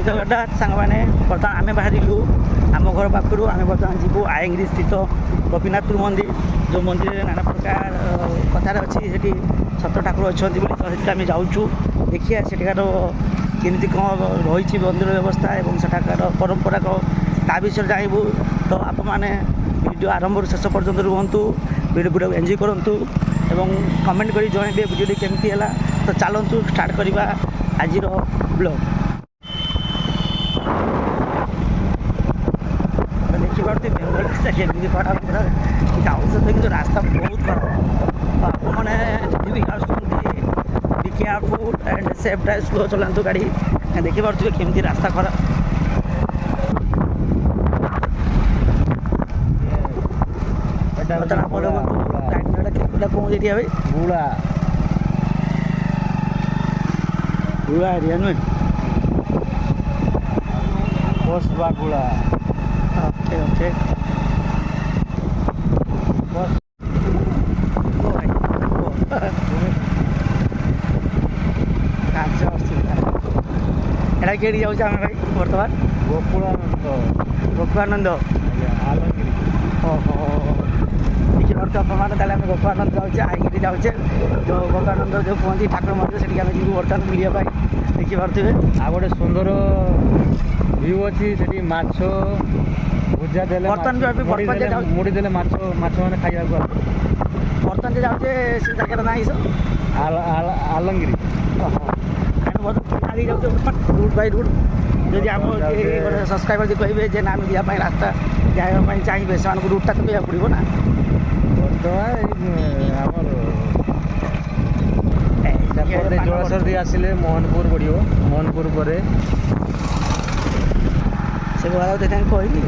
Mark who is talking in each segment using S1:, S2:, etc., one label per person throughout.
S1: जगन्नाथ सांग मैंने बर्तमान आम बाहर आम घर पाखु आम बर्तमान जीवु आयंगिरी स्थित गोपीनाथपुर मंदिर जो मंदिर में नाना प्रकार कथार अच्छी से सत ठाकुर अच्छा तो आम जाऊँ देखिए सेठार केमती कौन रही मंदिर व्यवस्था और सेठाकार परंपरा ता विषय जानबू तो आप मैंने वीडियो आरंभ शेष पर्यंत रुहतु वीडियो एंजॉय करूँ एवं कमेंट कर जनइबे वीडियो केमती है तो चलतु स्टार्ट करवा आज ब्लॉग देखिए बेंगल केमी खराब गाँव सहित कि रास्ता बहुत खराब तो आपने जब भी आसुँच be careful and safe drive slow चलातु गाड़ी देखिपे केमती रास्ता खराब कौन एरिया भाई
S2: गुड़ा
S1: गुड़ा एरिया नुहे
S2: बसवा गुड़ा
S1: ओके ओके
S2: बस
S1: एटा के जाऊँ भाई बर्तमान
S2: गोकुलानंद
S1: गोकुलानंद
S2: आलमगिरी
S1: ओहो देखिए अपने ताले आम गोकुलानंद जाऊे आईगिरी जाऊे जो गोकुलानंद जो कहती ठाकुर मंदिर से आम जी बर्तमान बुलाया देखिपे
S2: आ गोटे सुंदर व्यू अच्छी से माछ भुजा दे
S1: बर्तमान जो अभी बर्तमान
S2: मुड़ी देले माछ मैंने खाइबा
S1: बर्तमान जो जाऊे से जगह ना सब
S2: आलमगिरी
S1: आगे जाऊे रूट बाय रूट जदि आम सब्सक्राइबर जी कहे जे नाम दिवाई रास्ता जावाई चाहिए से रूटा तो कहना पड़ो ना
S2: बर्तमान जलाशय दी आसिले मोहनपुर पड़ो मोहनपुर पर
S1: से कहली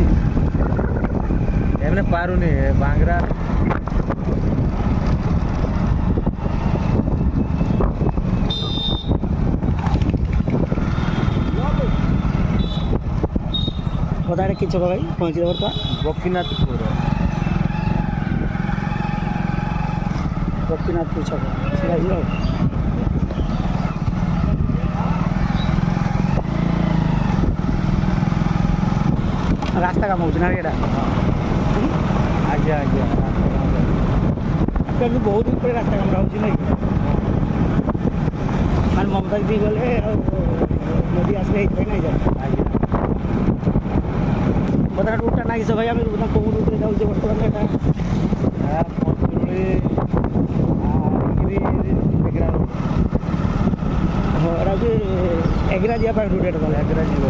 S2: एमने पारुनी बांगरा
S1: बताड़े कि भाई पहुँचे बर्तमान
S2: गोपीनाथपुर
S1: गोपीनाथपुर छक से रास्ता काम होना ये
S2: आज्ञा आज्ञा
S1: बहुत दिन पर रास्ता काम रोचे ना मान ममता दी गले नदी आसले नहीं जाए बता रूटा ना भाई आम कौन रूटे जाऊे बर्तमान एगरा जावाई रूट एटा
S2: एगरा जीव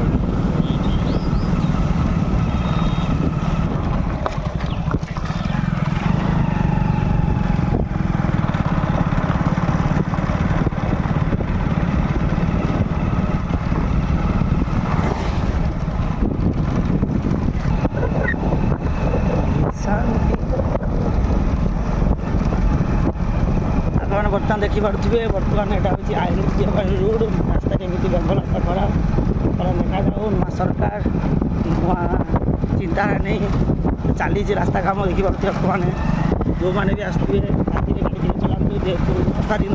S1: बर्तमान देखिपे बर्तमान यहाँ हूँ आईगिरी रोड रास्ता केमी गंध रास्ता खराब देखा जाऊ नुआ सरकार नुआ चिंताधारा नहीं चली रास्ता काम देखिए मैंने जो मैंने भी आसुए राति गाड़ी चलातु जेहतु वर्षा दिन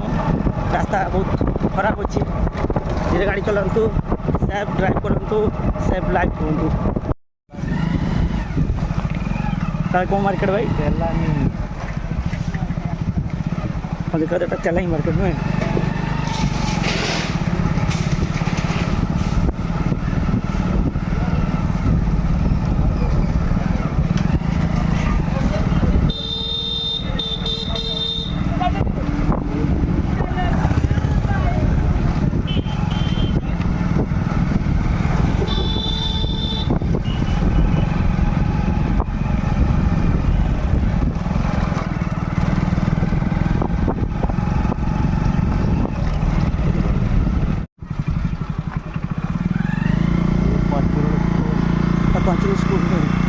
S1: रास्ता बहुत खराब अच्छी धीरे गाड़ी चलातु सेफ ड्राइव करूँ सेफ लाइफ रुहतु कौन मार्केट भाई देखा चला ही मार्केट में स्कूल में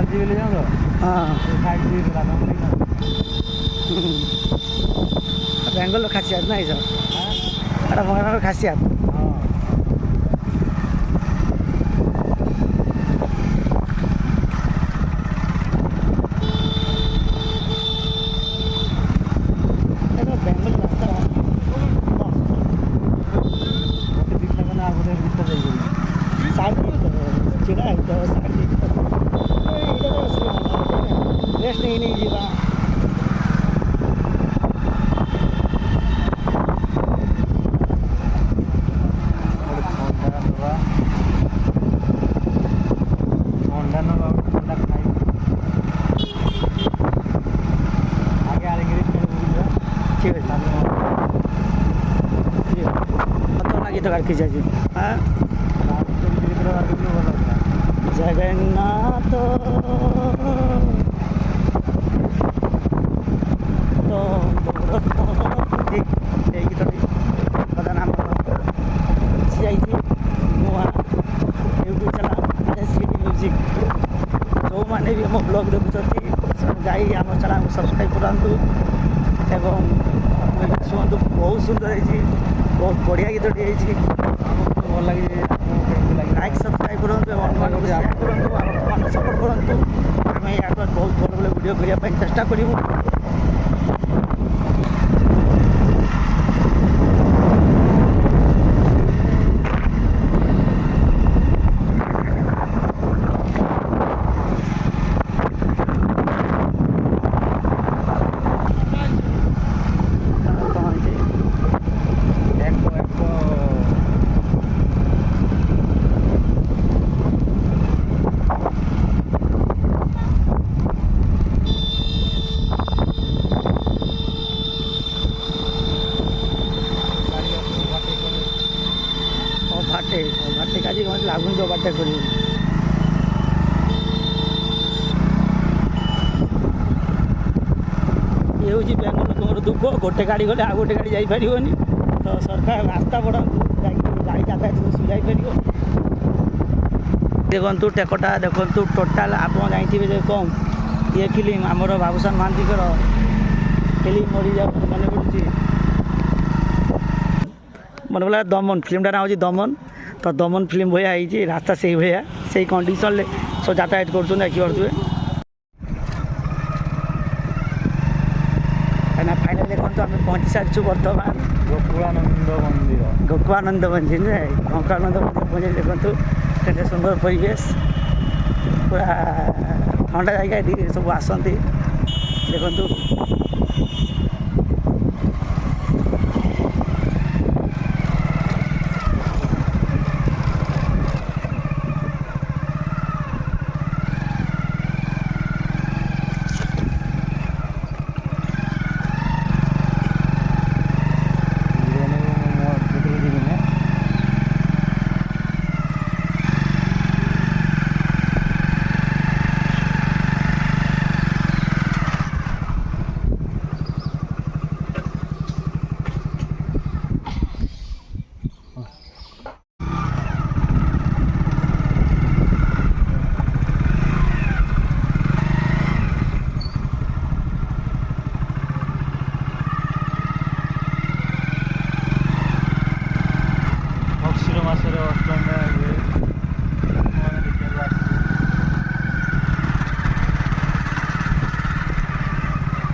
S2: ଆଜି ବୋଲି ଯାଉ
S1: ହଁ
S2: ଖାଇକି ଦେଇଥିଲା
S1: ବେଙ୍ଗଲର ଖାସିଆତ ନାଇଁ ସାର୍
S2: ହଁ
S1: ଏଇଟା ଭଗବାନର ଖାସିଆତ এটা বেঙ্গল রাস্তা
S2: ଗୋଟେ ଦିନ ଗଲେ ଆଉ ଗୋଟେ ଭିତରେ ଯାଇପାରିବି
S1: ସାଇଡ୍ ଛିଡ଼ା ହେଇଥିବ ସାଇଡ୍ ଏଇଟା ତ ରେଷ୍ଟ ନେଇ ଯିବା
S2: ଥଣ୍ଡା ନେବା ଥଣ୍ଡା ଖାଇବି ଆଗେ ଆଣିକିରି ବୁଲିଯିବା
S1: ঠিক আছে কত না গীত গান কিছু আছে হ্যাঁ জগন্নাথ এই গীতটি প্রধান আমার ଯାଇଛି ନୂଆ ୟୁଟ୍ୟୁବ୍ ଚ୍ୟାନେଲ୍ SBD ମ୍ୟୁଜିକ୍ ଯେଉଁମାନେ ବି ଆମ ବ୍ଲଗ୍ ଦେଖୁଛନ୍ତି ସେମାନେ ଯାଇ ଆମ ଚ୍ୟାନେଲ୍କୁ ସବସ୍କ୍ରାଇବ୍ କରନ୍ତୁ ଏବଂ ମ୍ୟୁଜିକ୍ ଶୁଣନ୍ତୁ ବହୁତ ସୁନ୍ଦର ହେଇଛି ବହୁତ ବଢ଼ିଆ ଗୀତଟି ହେଇଛି
S2: ଭଲ ଲାଗେ
S1: ଲାଇକ୍ ସବସ୍କ୍ରାଇବ୍ କରନ୍ତୁ ଏବଂ ଅନ୍ୟମାନଙ୍କୁ ସେୟାର କରନ୍ତୁ ଆପଣମାନଙ୍କୁ ସପୋର୍ଟ କରନ୍ତୁ ଆମେ ୟାଠୁ ବହୁତ ଭଲ ଭଲ ଭିଡ଼ିଓ କରିବା ପାଇଁ ଚେଷ୍ଟା କରିବୁ ओभारटेक आज मत लागू ओभारटेक कर ये हूँ बेंगल लोक दुख गोटे गाड़ी गले आ गोटे गाड़ी जापर तो सरकार रास्ता बढ़ा गाड़ी यातायात सुविधा पार देखु टेकटा देखु टोटाल आप जाइए कम ये फिल्म आमर बाबूसान महांतीकर फिल्म मरी जा मन पड़ुची मन पड़ा दमन फिल्मटा ना हूँ दमन तो दमन फिल्म भाया होती रास्ता से भाया से कंडीशन सब यातायात कर देखिए कहीं फाइनाल देखो आम पहुँची सारी बर्तमान गोकुलानंद मंदिर गोकुलानंद मंदिर पहुँचे देखो केते सुंदर परिवेश पूरा ठंडा जगह सब आसती देखु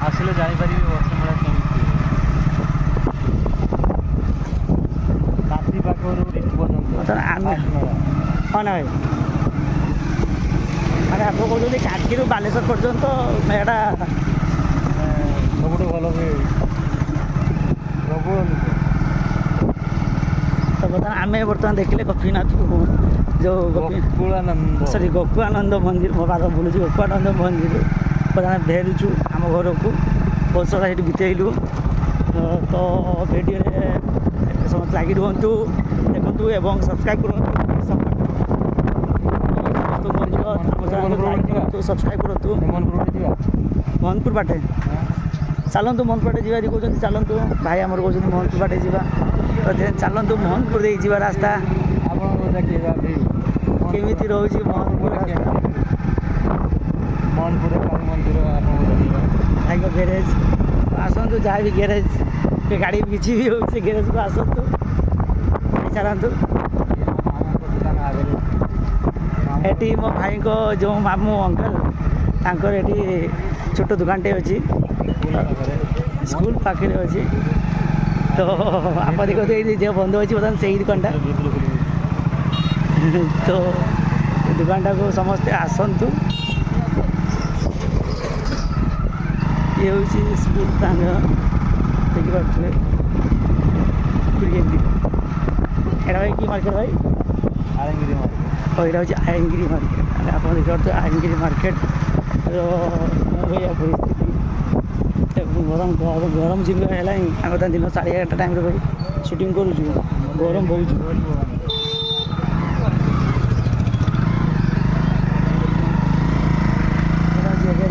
S2: आसिले जापर वर्षमेला केमी राति पाखर पर्यटन
S1: हाँ ना भाई अरे आप कहते काटकी बालेश्वर पर्यटन मेला
S2: सब भल हुए प्रबल
S1: तो बर्तमान आम बर्तमान देखिले गोपीनाथ जो
S2: गोकुलानंद
S1: सॉरी गोकुलानंद मंदिर मो बात भूलु गोकुलानंद मंदिर बर्तमान फेरुचु आम घर को बहुत सारा ये बितेलु तो भिडियो समस्त लगी रुहतु देखु एवं सब्सक्राइब करूँ सब्सक्राइब करूँ मोहनपुर बाटे चलतु मोहनपुर बाटे जी कहते चलतु भाई आमर कहते मोहनपुर बाटे जा तो चलतु मोहनपुर दे जा रास्ता केमी रोचे मोहनपुर
S2: ମନପୁର କାଳୀ ମନ୍ଦିର ଆପଣଙ୍କୁ ଦେଖିବା।
S1: ଭାଇଙ୍କ ଗ୍ୟାରେଜ ଆସନ୍ତୁ, ଯାହା ବି ଗ୍ୟାରେଜ ଗାଡ଼ି କିଛି ବି ହେଉଛି ସେ ଗ୍ୟାରେଜକୁ ଆସନ୍ତୁ, ଚାଲନ୍ତୁ।
S2: ମାମୁଙ୍କ ଦୋକାନ ଆଗରେ
S1: ଏଠି ମୋ ଭାଇଙ୍କ ଯେଉଁ ମାମୁଁ ଅଙ୍କଲ ତାଙ୍କର ଏଠି ଛୋଟ ଦୋକାନଟେ ଅଛି, ସ୍କୁଲ ପାଖରେ ଅଛି। ତ ଆପଣ ଦେଖନ୍ତୁ ଏଇ ଯେଉଁ ବନ୍ଧୁ ଅଛି ବର୍ତ୍ତମାନ ସେଇ ଦୋକାନଟା। ତ ଏ ଦୋକାନଟାକୁ ସମସ୍ତେ ଆସନ୍ତୁ। ଇଏ ହେଉଛି ସ୍କୁଲ ତାଙ୍କ ଦେଖିପାରୁଥିବେ। ଏମିତି ଏଇଟା ଭାଇ କି ମାର୍କେଟ ଭାଇ?
S2: ଆଳଙ୍ଗିରି ମାର୍କେଟ।
S1: ଏଇଟା ହେଉଛି ଆୟଙ୍ଗିରି ମାର୍କେଟ। ଆପଣ ଦେଖିପାରୁଥିବେ ଆୟଙ୍ଗିରି ମାର୍କେଟର ଭଳିଆ ପରିସ୍ଥିତି। ଗରମ ଯେମିତି ହେଲାଣି, ଆମେ ତ ଦିନ 11:30 ଟାଇମ୍ରେ ଭାଇ ସୁଟିଂ କରୁଛୁ, ଗରମ ବହୁତ।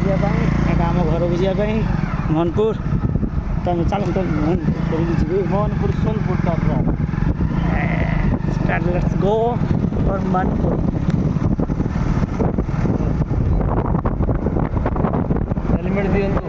S1: ଯିବା ପାଇଁ ଏଇଟା ଆମ ଘରକୁ ଯିବା ପାଇଁ ମନପୁର। ତ ଆମେ ଚାଲନ୍ତୁ କରିକି ଯିବୁ
S2: Manpur Sonpur tata.
S1: Let's go for Manipur.
S2: Helmet ଦିଅନ୍ତୁ।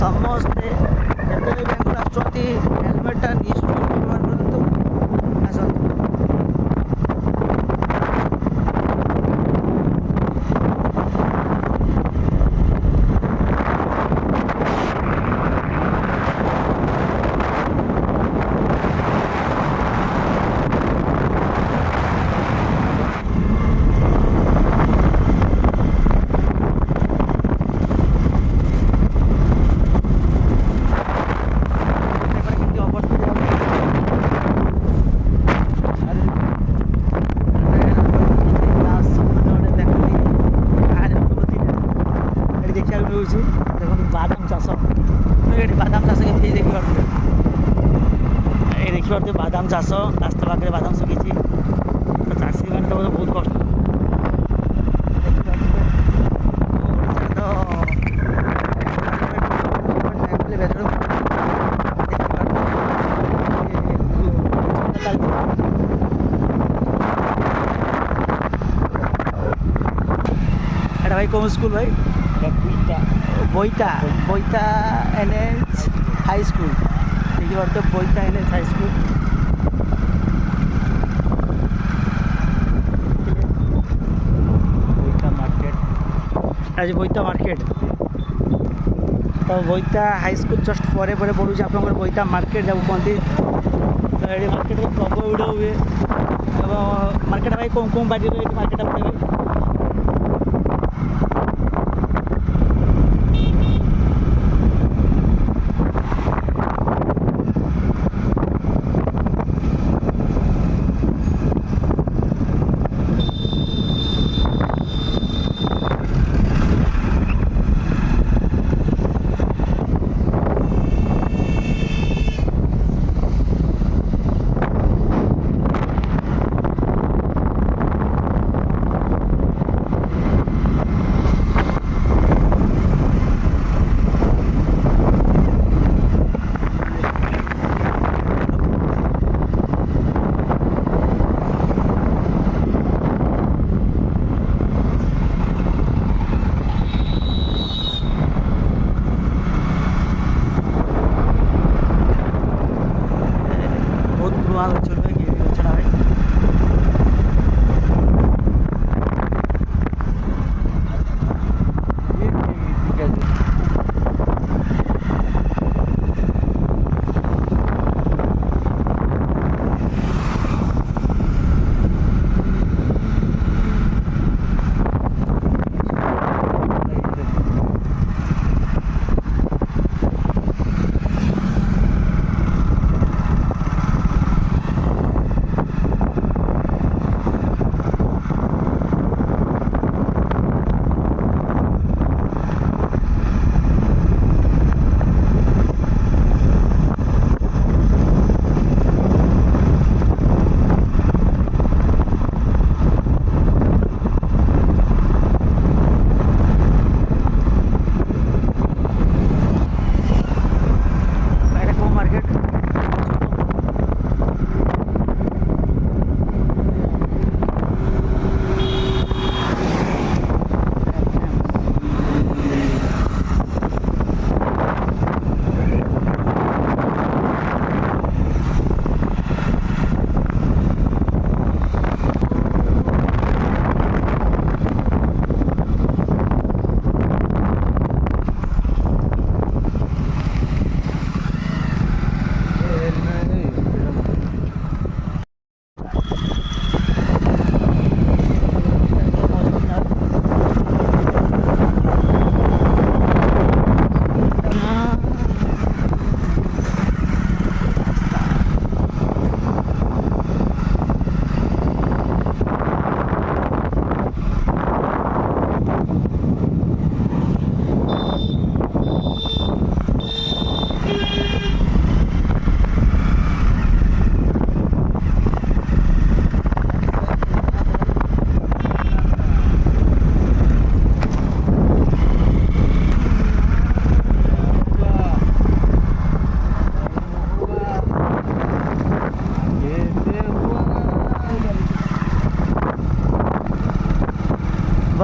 S1: ସମସ୍ତେ ଯେତେବେଳେ ବ୍ୟାଙ୍କରୁ ଆସୁଛନ୍ତି ହେଲମେଟଟା ନିଶ୍ଚୟ ବ୍ୟବହାର କରନ୍ତୁ। ଆସନ୍ତୁ। देखो बादाम चाष ये बादाम चाष के देखिए ये देखिए बादाम चाष रास्ता पाखे बादाम सकी तो चाषी मैंने तो बहुत कष्ट भाई कौन स्कूल भाई? बोईटा बोईटा NH हाई स्कूल देखिए तो बोईटा NH हाई स्कूल
S2: बोईटा मार्केट
S1: आज बोईटा मार्केट तो बोईटा हाई स्कूल जस्ट पर पड़ू आप बोईटा मार्केट जब कहते तो ये मार्केट में प्रबल भिड़ हुए मार्केट भाई कौन कौन बाजी मार्केट पड़े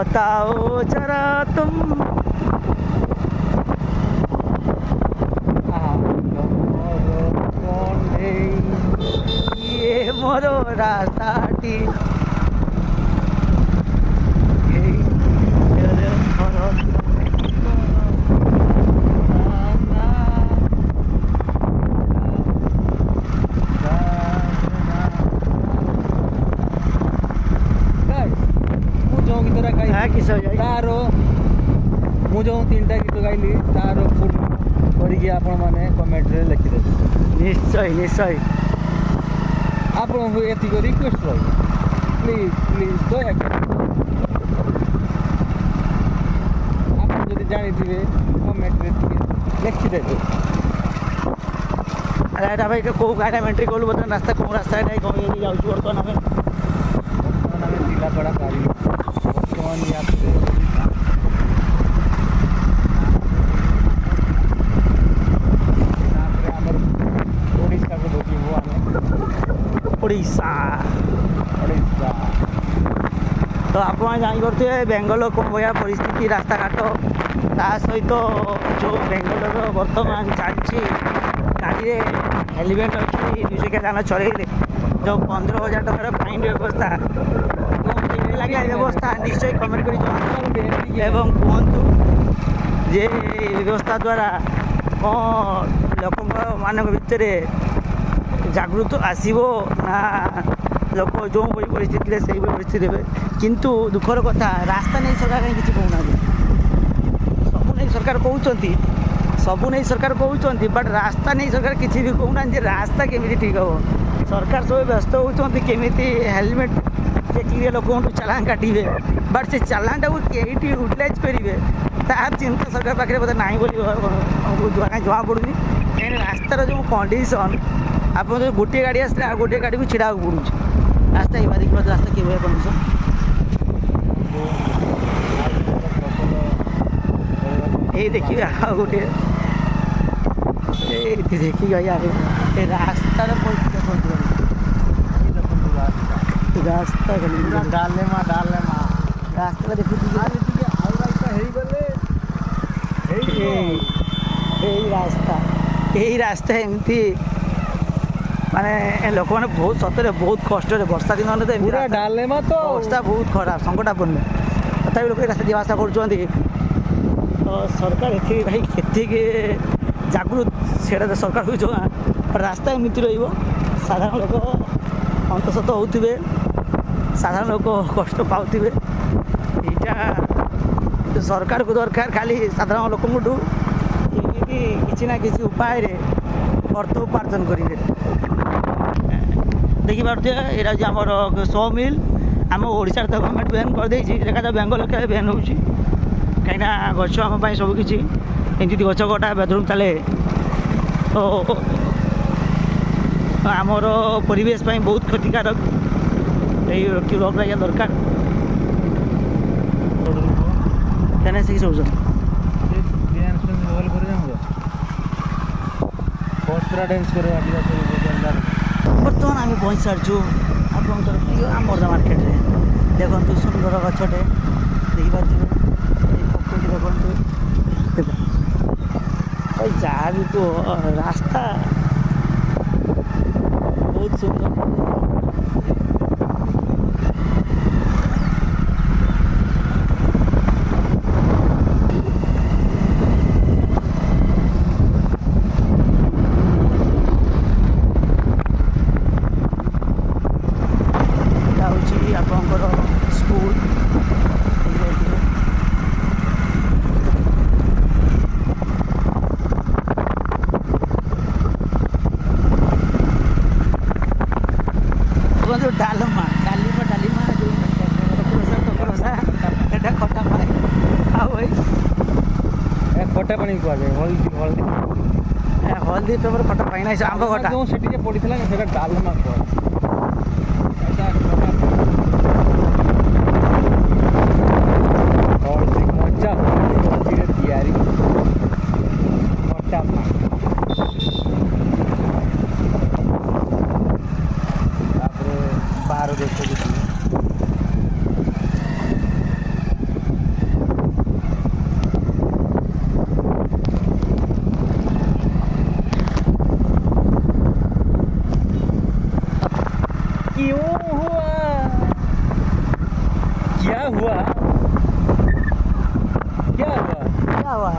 S1: बताओ जरा तुम। ये मोरो रास्ताटी किस
S2: तार मु जो 3टा गीत गाइली तार फुल करिकी आपण माने कमेंट रे लिखि देबे।
S1: निश्चय निश्चय
S2: आपको एतिक रिक्वेस्ट रही प्लीज प्लीज दयाकरी आप जदि जानी कमेंट रे लिखिदेवे।
S1: अरे भाई कौ गाड़ी एंट्री कलु बर्तमान रास्ता कौ रास्ता कहीं जाऊँ बर्तमान आम
S2: जिलापड़ा पारी बर्तमान या
S1: ओडिशा तो आप जापे बेंगलोर कौन भाया परिस्थिति रास्ता घाट ता सहित जो बेंगलोर बर्तमान चलती गाड़ी में हेलमेट अच्छी 2 चकिया जान चलैले जो 15,000 टकर फाइन व्यवस्था लगे व्यवस्था निश्चय कमेंट कर एवं कहतु जे व्यवस्था द्वारा कौन लोक मान भितर जागृत आसो ना लोक जो परिस्थिति से परिस्थिति किंतु दुखर कथा रास्ता नहीं सरकार कहीं किसी कहना सबू नहीं सरकार कहते सबू नहीं सरकार कहते बट रास्ता नहीं सरकार किसी भी कहना रास्ता केमी ठीक हम सरकार सब व्यस्त होती केमी हेलमेट चेकिंग लोक चालान काटे बट से चालान टाक कहीं यूटिलाइज करेंगे तार चिंता सरकार पाखे बोधे ना जमा पड़ूनी कहीं रास्तार जो कंडीशन आप गोटे गाड़ी आसले आ गोटे गाड़ी को छिड़ा पड़ू रास्ता ही देखिए रास्ता कि कंडीशन ये देखिए आ गोटे देखिए यार रास्तार रास्ता
S2: डाले माँ
S1: रास्ता देखिए यही रास्ता एमती माने लोक मैंने बहुत सतरे बहुत कष्ट वर्षा दिन तो
S2: डाले माँ तो
S1: अवस्था बहुत खराब संकटापूर्ण तथा लोग रास्ता जी आशा कर सरकार ये भाई के जागृत से सरकार हो रास्ता एमती साधारण लोक अंतसत होते साधारण लोक कष्ट पाते यहाँ सरकार को दरकार खाली साधारण लोक किसी ना किसी उपाय अर्थ उपार्जन करेंगे देखिए यहाँ आमर 100 मिल आम ओडिशा तो गवर्नमेंट बैन कर देखा बेंगल क्या बैन हो कहीं गच आम सबकि एमती गच कटा बेदरूम चले तो आमर परिवेश बहुत क्षतिकारक ये रोक रहा दरकार कहने से सब बर्तमान आम पहुँच सारी आप आमरदा मार्केट में देखु सुंदर गछटे देखिए देखु जहाँ भी तो रास्ता बहुत सुंदर डालमा डालीमा डालीमा जो टकरसा एटा खटा पाए आ भाई
S2: ए खटा पानी को जाए हल्दी हल्दी
S1: ए हल्दी तो मोर खटा पाई ना से आंब खटा
S2: जो सेठी जे पडिथला सेटा डालमा को एटा हल्दी मजा हल्दी रे तैयारी खटा बाहर देखो क्यों हुआ, क्या हुआ, क्या हुआ,
S1: क्या हुआ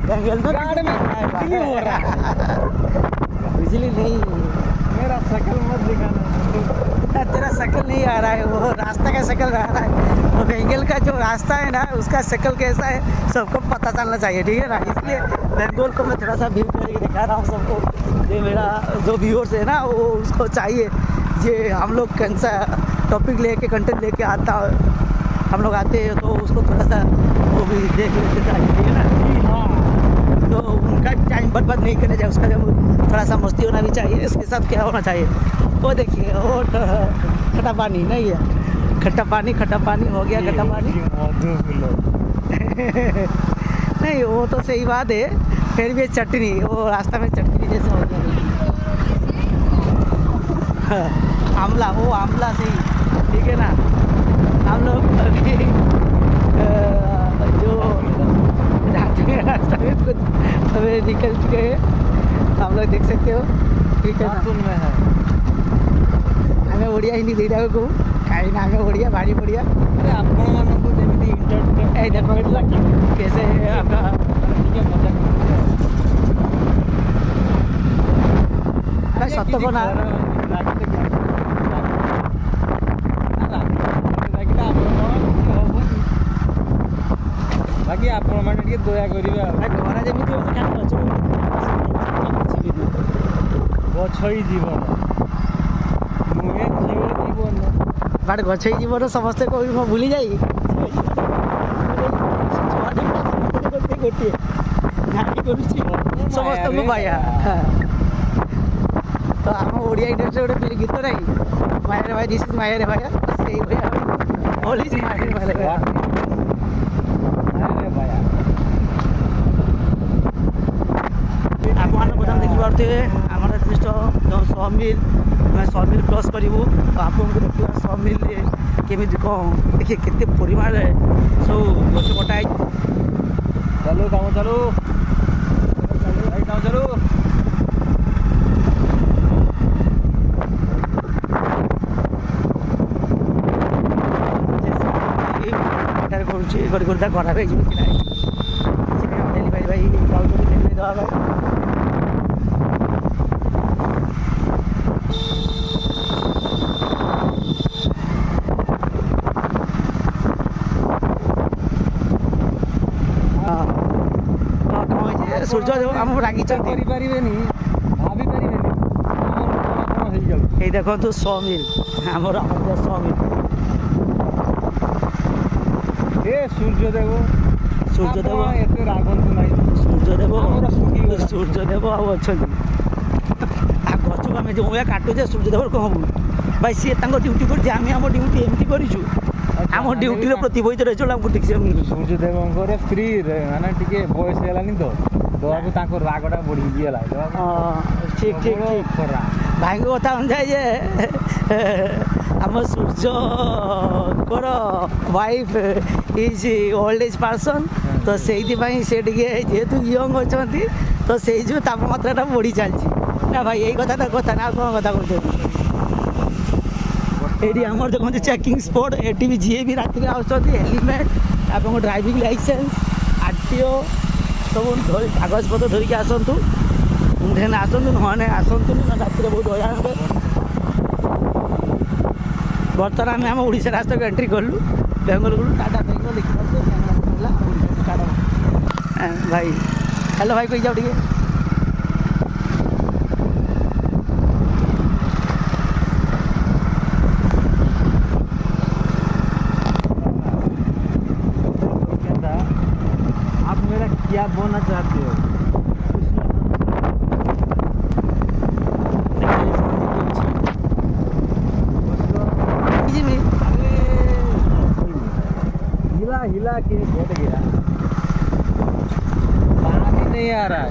S1: जंगल में
S2: गाड़ में बिजली हो रहा है।
S1: बिजली नहीं,
S2: मेरा शक्ल मत दिखाना।
S1: तेरा शक्ल नहीं आ रहा है, वो रास्ता का शक्ल आ रहा है। वो बेंगल का जो रास्ता है ना उसका शक्ल कैसा है सबको पता चलना चाहिए, ठीक है ना। इसलिए बेंगल को मैं थोड़ा सा व्यू करके दिखा रहा हूँ सबको। ये मेरा जो व्यूअर्स है ना वो उसको चाहिए ये हम लोग कौन सा टॉपिक लेके कंटेंट लेके आता हम लोग आते हैं तो उसको थोड़ा सा वो भी देख लेते चाहिए, ठीक है ना। तो उनका टाइम बर्बाद नहीं करना चाहिए, उसका जब थोड़ा सा मस्ती होना भी चाहिए। इसके साथ क्या होना चाहिए वो देखिए, वो खट्टा पानी नहीं है, खट्टा पानी हो गया खट्टा पानी। नहीं वो तो सही बात है, फिर भी चटनी वो रास्ता में चटनी जैसे हो गया। आमला, वो आमला सही, ठीक है ना। हम लोग अभी जो रास्ता में कुछ हमें निकल चुके हैं, हम लोग देख सकते हो, ठीक है ना।
S2: में है
S1: हमें ओडिया हिंदी दुईटा को कहीं ना हमें ओडिया भारी बढ़िया।
S2: ଆପଣମାନଙ୍କୁ ଯେମିତି ଇଣ୍ଟରନେଟ୍
S1: ए देखो कैसे आपका
S2: ଟିକେ ମଜା
S1: भाई सत्य को ना
S2: ବାକି ଆପଣମାନେ ଟିକେ ଦୟା କରିବେ ଆଉ।
S1: ଘର ଯେମିତି ହେଉଛି ଖାଲି
S2: ଗଛ ହିଁ ଜୀବନ, ନୁହେଁ ଝିଅ ଜୀବନ।
S1: ବାଟ ଗଛ ହେଇ ଜୀବନ ସମସ୍ତେ କହିବି ମୁଁ ଭୁଲି ଯାଇ ଗୋଟିଏ ନାରୀ କରୁଛି ସମସ୍ତଙ୍କୁ ବାୟା। ତ ଆମ ଓଡ଼ିଆ ଇଣ୍ଡଷ୍ଟ୍ରିରେ ଗୋଟେ ଗୀତ ନାହିଁ ମାୟାରେ ଭାଇ ଦିସ୍ ଇଜ୍ ମାୟାରେ ଭାଇ, ସେଇ ଭଳିଆ ଓନ୍ଲି ମାୟାରେ ଭାଇ। ଆପଣମାନେ ବର୍ତ୍ତମାନ ଦେଖିପାରୁଥିବେ ଆମର ନିର୍ଦ୍ଦିଷ୍ଟ ଯେଉଁ ସମିଲ୍, ଆମେ ସମିଲ୍ କ୍ରସ୍ କରିବୁ ତ ଆପଣଙ୍କୁ ଦେଖିବା ସମିଲ୍ରେ କେମିତି କ'ଣ ଦେଖିଏ କେତେ ପରିମାଣରେ ସବୁ ଗଛ କଟା ହେଇଛି।
S2: ଚାଲୁ କାମ ଚାଲୁ ଭାଇ, କାମ ଚାଲୁ।
S1: ଏଠାରେ କରୁଛି କରି କରି ତା ଖରାପ ହେଇଯିବ ଛିଡ଼ା ହେଇଛି। ସେଥିପାଇଁ ଡେଲିଭରି ଭାଇ ଯାଉଛନ୍ତି ଡେଲିଭରି ଦେବା ପାଇଁ। ସୂର୍ଯ୍ୟ ଯେଉଁ ଆମକୁ ରାଗିଛନ୍ତି
S2: କରିପାରିବେନି, ଭାବିପାରିବେନି କ'ଣ ହେଇଯାଉଛି।
S1: ଏଇ ଦେଖନ୍ତୁ ସମିଲ୍, ଆମର ସମିଲ୍।
S2: ଏ ସୂର୍ଯ୍ୟଦେବ,
S1: ସୂର୍ଯ୍ୟଦେବ
S2: ଏତେ ରାଗନ୍ତୁ ନାହିଁ।
S1: ସୂର୍ଯ୍ୟଦେବ
S2: ଆମର ଶୁଖିଗଲା।
S1: ସୂର୍ଯ୍ୟଦେବ ଆଉ ଅଛନ୍ତି। ଆଉ ଗଛକୁ ଆମେ ଯେଉଁ ଭଳିଆ କାଟୁଛେ ସୂର୍ଯ୍ୟଦେବ କ'ଣ ହବୁ ଭାଇ, ସିଏ ତାଙ୍କ ଡ୍ୟୁଟି କରିছে, ଆମେ ଆମ ଡ୍ୟୁଟି ଏମିତି କରିଛୁ। ଆମ ଡ୍ୟୁଟିର ପ୍ରତିବହିତ ରହିଛୁ ଆମକୁ ଠିକ୍ ସେ
S2: ସୂର୍ଯ୍ୟଦେବଙ୍କର ସ୍ତ୍ରୀ ମାନେ ଟିକେ ବୟସ ହେଲାନି ତ ଦେବାକୁ ତାଙ୍କ ରାଗଟା ବଢ଼ିଗଲା।
S1: ଠିକ୍ ଠିକ୍ ଠିକ୍ ଭାଇଙ୍କ କଥା ଅନୁଯାୟୀ ଯେ ଆମ ସୂର୍ଯ୍ୟଙ୍କର wife is old age person, ତ ସେଇଥିପାଇଁ ସେ ଟିକେ ଯେହେତୁ ୟଙ୍ଗ ଅଛନ୍ତି ତ ସେଇ ଯେଉଁ ତାପମାତ୍ରାଟା ବଢ଼ି ଚାଲିଛି ନା ଭାଇ। ଏଇ କଥା ତ କଥା ନା, ଆଉ କ'ଣ କଥା କହୁଛନ୍ତି। ଏଇଠି ଆମର ଦେଖନ୍ତୁ ଚେକିଂ ସ୍ପଟ୍, ଏଠି ବି ଯିଏ ବି ରାତିରେ ଆସୁଛନ୍ତି ହେଲମେଟ୍, ଆପଣଙ୍କ ଡ୍ରାଇଭିଂ ଲାଇସେନ୍ସ, RTO ସବୁ ଧରି କାଗଜପତ୍ର ଧରିକି ଆସନ୍ତୁ। ଦେନ୍ ଆସନ୍ତୁ, ନହେଲେ ଆସନ୍ତୁନି, ରାତିରେ ବହୁତ ହଇରାଣ ହେବେ। ବର୍ତ୍ତମାନ ଆମେ ଆମ ଓଡ଼ିଶା ରାସ୍ତାକୁ ଏଣ୍ଟ୍ରି କଲୁ, ବେଙ୍ଗଲ ଗଲୁ, ଟାଟା ବେଙ୍ଗଲ ଦେଖିପାରୁଛୁ ଟାଟା ଭାଇ। ହ୍ୟାଲୋ ଭାଇ କହିଯାଉ ଟିକେ।
S2: आप मेरा क्या बोलना चाहते हो? हिला के बैठ गया, पानी नहीं आ रहा है।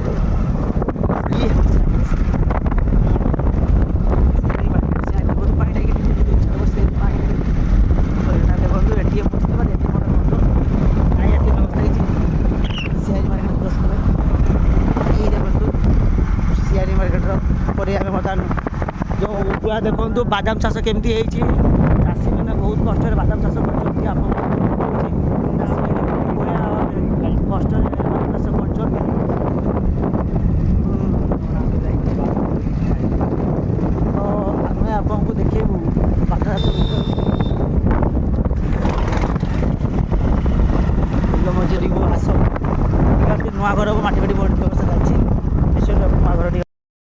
S1: ମାର୍କେଟର ପରେ ଆମେ ବର୍ତ୍ତମାନ ଯେଉଁ ପୁରା ଦେଖନ୍ତୁ ବାଦାମ ଚାଷ କେମିତି ହେଇଛି। ଚାଷୀମାନେ ବହୁତ କଷ୍ଟରେ ବାଦାମ ଚାଷ କରୁଛନ୍ତି। ଆପଣଙ୍କୁ କହୁଛି ଚାଷୀମାନେ ବଢ଼ିଆ କଷ୍ଟରେ ବାଦାମ ଚାଷ କରୁଛନ୍ତି। ତ ଆମେ ଆପଣଙ୍କୁ ଦେଖେଇବୁ ବାଦାମ ଚାଷ ବିଲ ମଜୁରୀକୁ ଆସ ନୂଆ ଘର ମାଟି